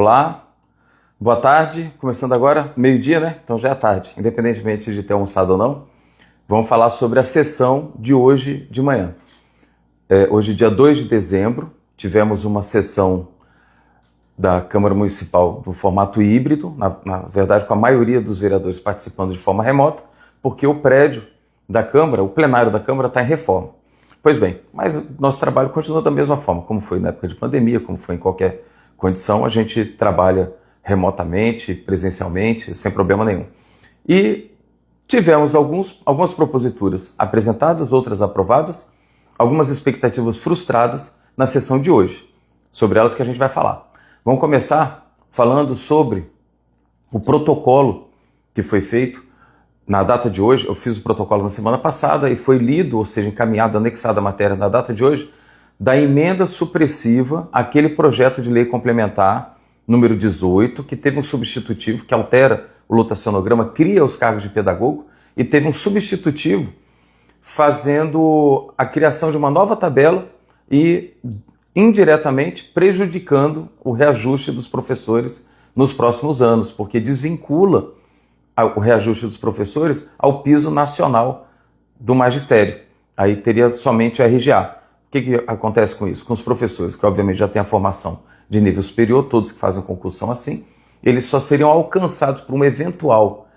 Olá, boa tarde, começando agora, meio-dia, né? Então já é tarde, independentemente de ter almoçado ou não. Vamos falar sobre a sessão de hoje de manhã. Hoje, dia 2 de dezembro, tivemos uma sessão da Câmara Municipal no formato híbrido, na verdade com a maioria dos vereadores participando de forma remota, porque o prédio da Câmara, o plenário da Câmara está em reforma. Pois bem, mas nosso trabalho continua da mesma forma, como foi na época de pandemia, como foi em qualquer condição, a gente trabalha remotamente, presencialmente, sem problema nenhum. E tivemos algumas proposituras apresentadas, outras aprovadas, algumas expectativas frustradas na sessão de hoje, sobre elas que a gente vai falar. Vamos começar falando sobre o protocolo que foi feito na data de hoje. Eu fiz o protocolo na semana passada e foi lido, ou seja, encaminhado, anexada a matéria na data de hoje, da emenda supressiva àquele projeto de lei complementar número 18, que teve um substitutivo que altera o lotacionograma, cria os cargos de pedagogo, e teve um substitutivo fazendo a criação de uma nova tabela e indiretamente prejudicando o reajuste dos professores nos próximos anos, porque desvincula o reajuste dos professores ao piso nacional do magistério. Aí teria somente o RGA. O que acontece com isso? Com os professores, que obviamente já têm a formação de nível superior, todos que fazem o concurso são assim, eles só seriam alcançados por um eventual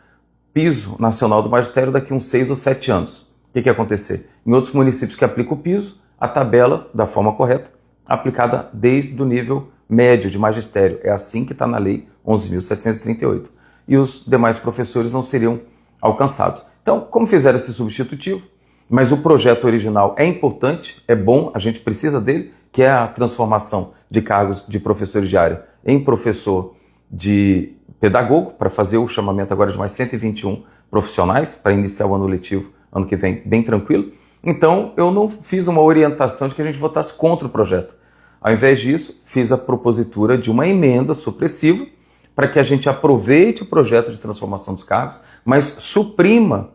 piso nacional do magistério daqui a uns 6 ou 7 anos. O que ia acontecer? Em outros municípios que aplicam o piso, a tabela, da forma correta, aplicada desde o nível médio de magistério. É assim que está na Lei 11.738. E os demais professores não seriam alcançados. Então, como fizeram esse substitutivo, mas o projeto original é importante, é bom, a gente precisa dele, que é a transformação de cargos de professores de área em professor de pedagogo, para fazer o chamamento agora de mais 121 profissionais, para iniciar o ano letivo, ano que vem, bem tranquilo. Então, eu não fiz uma orientação de que a gente votasse contra o projeto. Ao invés disso, fiz a propositura de uma emenda supressiva para que a gente aproveite o projeto de transformação dos cargos, mas suprima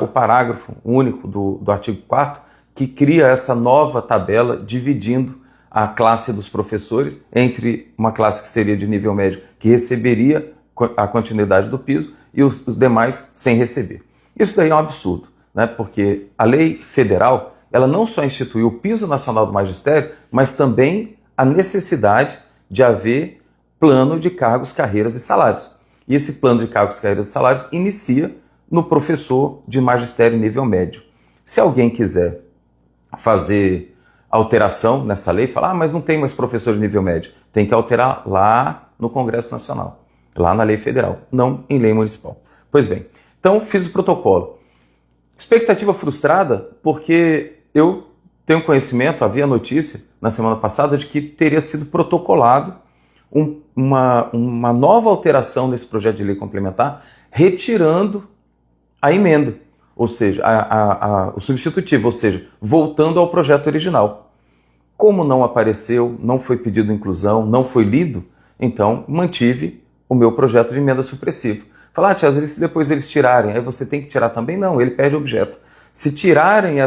o parágrafo único do artigo 4º, que cria essa nova tabela dividindo a classe dos professores entre uma classe que seria de nível médio, que receberia a continuidade do piso, e os demais sem receber. Isso daí é um absurdo, né? Porque a lei federal, ela não só instituiu o piso nacional do magistério, mas também a necessidade de haver plano de cargos, carreiras e salários. E esse plano de cargos, carreiras e salários inicia no professor de magistério nível médio. Se alguém quiser fazer alteração nessa lei, falar, mas não tem mais professor de nível médio, tem que alterar lá no Congresso Nacional, lá na lei federal, não em lei municipal. Pois bem, então fiz o protocolo. Expectativa frustrada porque eu tenho conhecimento, havia notícia na semana passada de que teria sido protocolado uma nova alteração nesse projeto de lei complementar, retirando a emenda, ou seja, o substitutivo, ou seja, voltando ao projeto original. Como não apareceu, não foi pedido inclusão, não foi lido, então mantive o meu projeto de emenda supressiva. Falar, tia, se depois eles tirarem, aí você tem que tirar também? Não, ele perde objeto. Se tirarem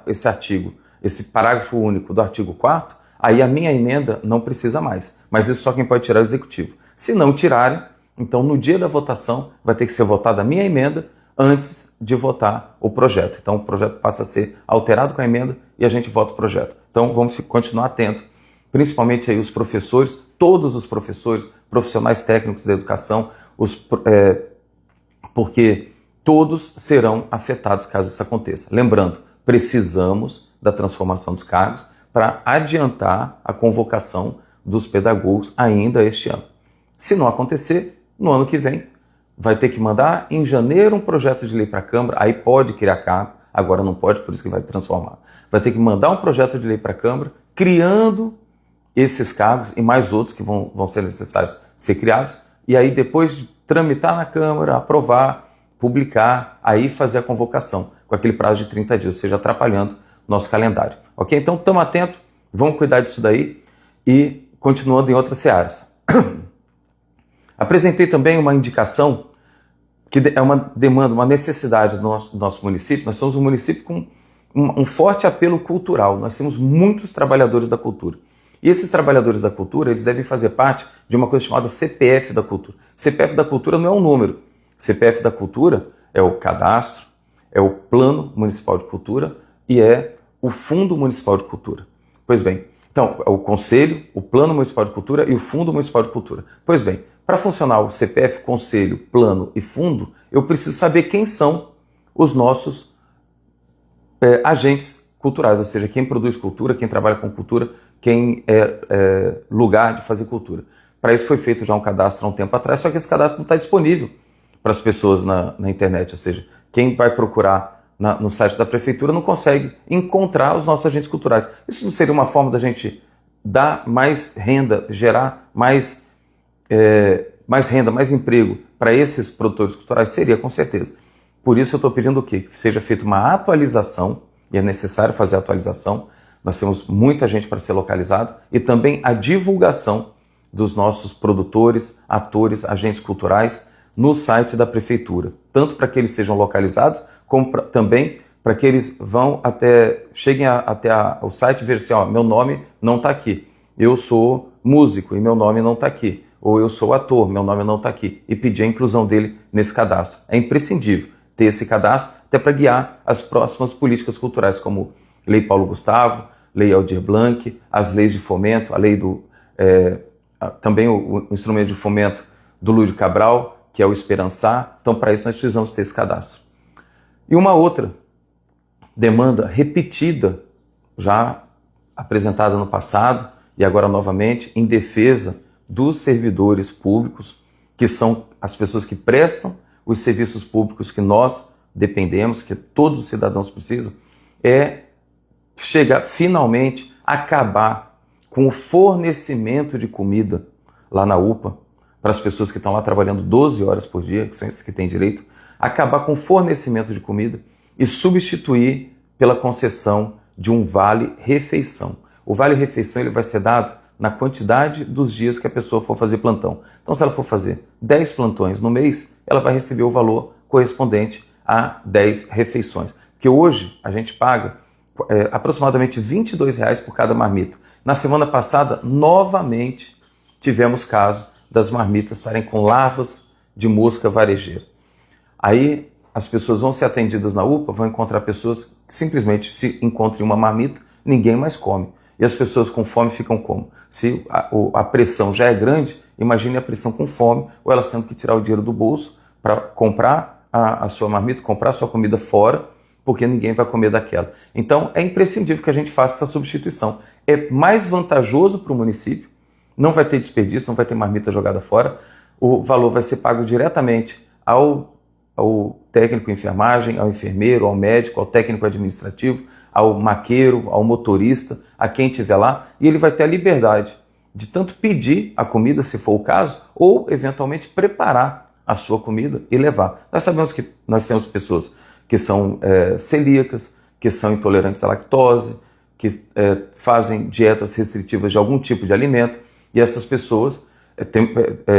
esse artigo, esse parágrafo único do artigo 4º, aí a minha emenda não precisa mais. Mas isso só quem pode tirar é o executivo. Se não tirarem, então no dia da votação vai ter que ser votada a minha emenda antes de votar o projeto. Então o projeto passa a ser alterado com a emenda e a gente vota o projeto. Então vamos continuar atento, principalmente aí os professores, todos os professores, profissionais técnicos da educação, porque todos serão afetados caso isso aconteça. Lembrando, precisamos da transformação dos cargos para adiantar a convocação dos pedagogos ainda este ano. Se não acontecer, no ano que vem, vai ter que mandar em janeiro um projeto de lei para a Câmara, aí pode criar cargo, agora não pode, por isso que vai transformar. Vai ter que mandar um projeto de lei para a Câmara, criando esses cargos e mais outros que vão ser necessários ser criados, e aí depois de tramitar na Câmara, aprovar, publicar, aí fazer a convocação, com aquele prazo de 30 dias, ou seja, atrapalhando nosso calendário. Ok? Então, estamos atentos, vamos cuidar disso daí e continuando em outras searas. Apresentei também uma indicação que é uma demanda, uma necessidade do nosso município. Nós somos um município com um forte apelo cultural, nós temos muitos trabalhadores da cultura. E esses trabalhadores da cultura, eles devem fazer parte de uma coisa chamada CPF da cultura. CPF da cultura não é um número. CPF da cultura é o cadastro, é o Plano Municipal de Cultura e é o Fundo Municipal de Cultura. Pois bem, então, é o Conselho, o Plano Municipal de Cultura e o Fundo Municipal de Cultura. Pois bem, para funcionar o CPF, Conselho, Plano e Fundo, eu preciso saber quem são os nossos agentes culturais, ou seja, quem produz cultura, quem trabalha com cultura, quem é lugar de fazer cultura. Para isso foi feito já um cadastro há um tempo atrás, só que esse cadastro não está disponível para as pessoas na internet, ou seja, quem vai procurar no site da prefeitura não consegue encontrar os nossos agentes culturais. Isso não seria uma forma da gente dar mais renda, gerar mais renda, mais emprego para esses produtores culturais? Seria, com certeza. Por isso eu estou pedindo o quê? Que seja feita uma atualização, e é necessário fazer a atualização. Nós temos muita gente para ser localizada, e também a divulgação dos nossos produtores, atores, agentes culturais no site da prefeitura, tanto para que eles sejam localizados, como também para que eles cheguem até o site e vejam assim, ó, meu nome não está aqui, eu sou músico e meu nome não está aqui, ou eu sou ator, meu nome não está aqui, e pedir a inclusão dele nesse cadastro. É imprescindível ter esse cadastro, até para guiar as próximas políticas culturais, como Lei Paulo Gustavo, Lei Aldir Blanc, as leis de fomento, a lei também o instrumento de fomento do Lúdio Cabral, que é o Esperançar. Então, para isso, nós precisamos ter esse cadastro. E uma outra demanda repetida, já apresentada no passado e agora novamente, em defesa dos servidores públicos, que são as pessoas que prestam os serviços públicos que nós dependemos, que todos os cidadãos precisam, é chegar finalmente a acabar com o fornecimento de comida lá na UPA, para as pessoas que estão lá trabalhando 12 horas por dia, que são esses que têm direito, acabar com o fornecimento de comida e substituir pela concessão de um vale-refeição. O vale-refeição ele vai ser dado na quantidade dos dias que a pessoa for fazer plantão. Então, se ela for fazer 10 plantões no mês, ela vai receber o valor correspondente a 10 refeições. Porque hoje a gente paga aproximadamente R$22 por cada marmita. Na semana passada, novamente, tivemos caso das marmitas estarem com larvas de mosca varejeira. Aí as pessoas vão ser atendidas na UPA, vão encontrar pessoas que simplesmente se encontrem uma marmita, ninguém mais come. E as pessoas com fome ficam como? Se a pressão já é grande, imagine a pressão com fome, ou elas tendo que tirar o dinheiro do bolso para comprar a sua marmita, comprar a sua comida fora, porque ninguém vai comer daquela. Então é imprescindível que a gente faça essa substituição. É mais vantajoso para o município, não vai ter desperdício, não vai ter marmita jogada fora, o valor vai ser pago diretamente ao técnico de enfermagem, ao enfermeiro, ao médico, ao técnico administrativo, ao maqueiro, ao motorista, a quem estiver lá, e ele vai ter a liberdade de tanto pedir a comida, se for o caso, ou eventualmente preparar a sua comida e levar. Nós sabemos que nós temos pessoas que são celíacas, que são intolerantes à lactose, que fazem dietas restritivas de algum tipo de alimento, e essas pessoas têm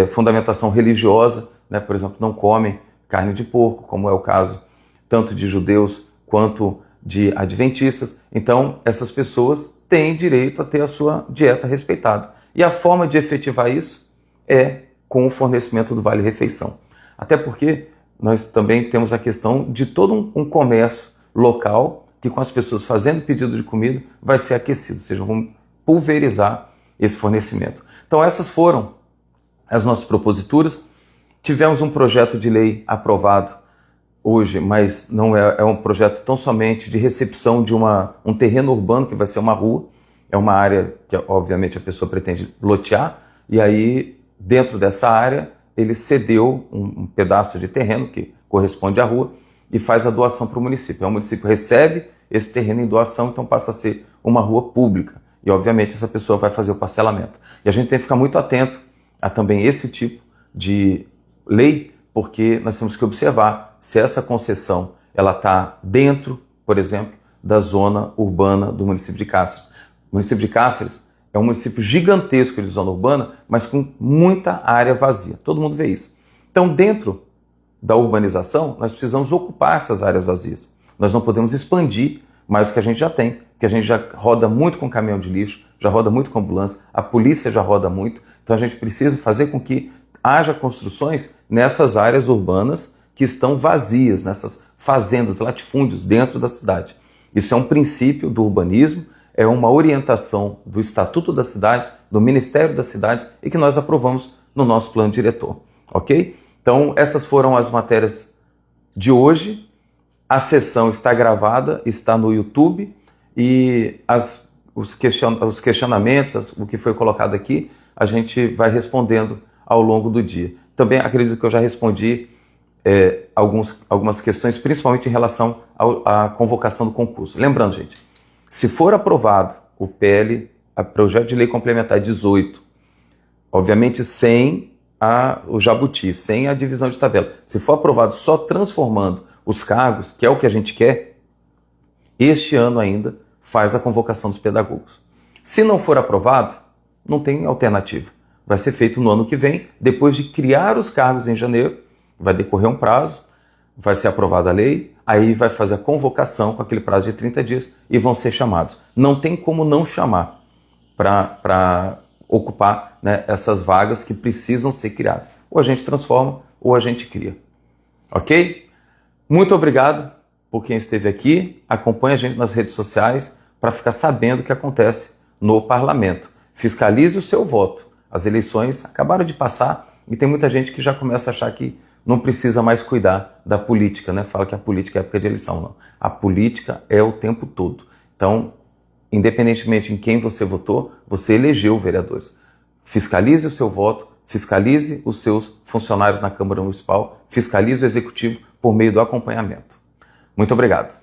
fundamentação religiosa, né? Por exemplo, não comem carne de porco, como é o caso tanto de judeus quanto de adventistas. Então, essas pessoas têm direito a ter a sua dieta respeitada. E a forma de efetivar isso é com o fornecimento do vale-refeição. Até porque nós também temos a questão de todo um comércio local que, com as pessoas fazendo pedido de comida, vai ser aquecido, ou seja, vamos pulverizar esse fornecimento. Então, essas foram as nossas proposituras. Tivemos um projeto de lei aprovado hoje, mas não é um projeto tão somente de recepção de um terreno urbano, que vai ser uma rua, é uma área que, obviamente, a pessoa pretende lotear, e aí, dentro dessa área, ele cedeu um pedaço de terreno, que corresponde à rua, e faz a doação para o município. O município recebe esse terreno em doação, então passa a ser uma rua pública, e, obviamente, essa pessoa vai fazer o parcelamento. E a gente tem que ficar muito atento a também esse tipo de lei, porque nós temos que observar se essa concessão ela está dentro, por exemplo, da zona urbana do município de Cáceres. O município de Cáceres é um município gigantesco de zona urbana, mas com muita área vazia. Todo mundo vê isso. Então, dentro da urbanização, nós precisamos ocupar essas áreas vazias. Nós não podemos expandir mais do que a gente já tem, porque a gente já roda muito com caminhão de lixo, já roda muito com ambulância, a polícia já roda muito, então a gente precisa fazer com que haja construções nessas áreas urbanas que estão vazias, nessas fazendas, latifúndios dentro da cidade. Isso é um princípio do urbanismo, é uma orientação do Estatuto das Cidades, do Ministério das Cidades e que nós aprovamos no nosso plano diretor, ok? Então essas foram as matérias de hoje. A sessão está gravada, está no YouTube e os questionamentos, o que foi colocado aqui, a gente vai respondendo ao longo do dia. Também acredito que eu já respondi algumas questões, principalmente em relação à convocação do concurso. Lembrando, gente, se for aprovado o projeto de lei complementar 18, obviamente sem o jabuti, sem a divisão de tabela, se for aprovado só transformando os cargos, que é o que a gente quer, este ano ainda faz a convocação dos pedagogos. Se não for aprovado, não tem alternativa. Vai ser feito no ano que vem, depois de criar os cargos em janeiro, vai decorrer um prazo, vai ser aprovada a lei, aí vai fazer a convocação com aquele prazo de 30 dias e vão ser chamados. Não tem como não chamar para ocupar, né, essas vagas que precisam ser criadas. Ou a gente transforma ou a gente cria. Ok? Muito obrigado por quem esteve aqui. Acompanhe a gente nas redes sociais para ficar sabendo o que acontece no parlamento. Fiscalize o seu voto. As eleições acabaram de passar e tem muita gente que já começa a achar que não precisa mais cuidar da política, né? Fala que a política é época de eleição. Não. A política é o tempo todo. Então, independentemente em quem você votou, você elegeu vereadores. Fiscalize o seu voto, fiscalize os seus funcionários na Câmara Municipal, fiscalize o Executivo por meio do acompanhamento. Muito obrigado.